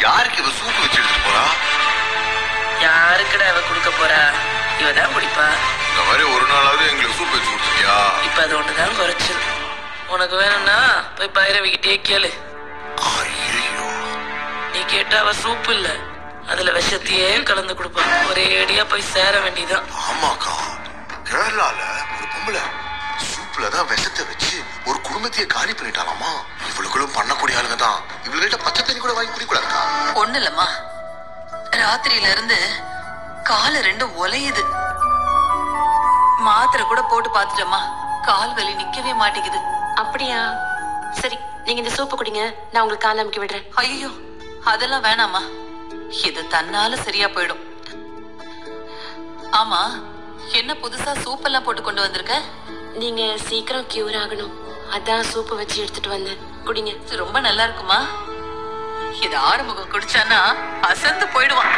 யாருக்கு இவ சூப்பு வச்சு எடுத்துட்டு போறா? யாருக்குடா அவ குடுக்க போறா? இவதான் குடிப்பா. இந்த மாதிரி ஒரு நாளாவது எங்களுக்கு சூப் வச்சு கொடுத்துருக்கியா? இப்ப அது ஒண்ணுதான் குறைச்சல். உனக்கு வேணும்னா போய் பைரவிக்கிட்டே கேளு. ஐயோ, நீ கேட்டா அவ சூப்பு இல்ல, அதுல விஷத்தையே கலந்து கொடுப்பா. ஒரே அடியா போய் சேர வேண்டியதான். ஆமாக்கா, கேரளால ஒரு பொம்பளை சூப்லதான் விஷத்தை வச்சு ஒரு குடும்பத்தையே காலி பண்ணிட்டாலாமா. இவளுகளும் பண்ணக்கூடிய ஆளுங்க தான். இவள்கிட்ட பச்சை தண்ணி கூட வாங்கி குடிக்கூடாதுக்கா. ஒண்ணு இல்லம்மா, ராத்திரியில இருந்து கால ரெண்டும் ஒலையுது. மாத்திரை கூட போட்டு பாத்துட்டோமா, கால் வலி நிக்கவே மாட்டேங்குது. அப்படியா? சரி, நீங்க இந்த சூப்பு குடிங்க, நான் உங்களுக்கு கால் அமுக்கி விடுறேன். ஐயோ, அதெல்லாம் வேணாமா, இது தன்னால சரியா போயிடும். ஆமா, என்ன புதுசா சூப் எல்லாம் போட்டு கொண்டு வந்திருக்க? நீங்க சீக்கிரம் கியூர் ஆகணும், அதான் சூப்பு வச்சு எடுத்துட்டு வந்தேன். குடிங்க. ரொம்ப நல்லா இருக்குமா? இது ஆறுமுகம் குடிச்சானா அசந்து போயிடுவான்.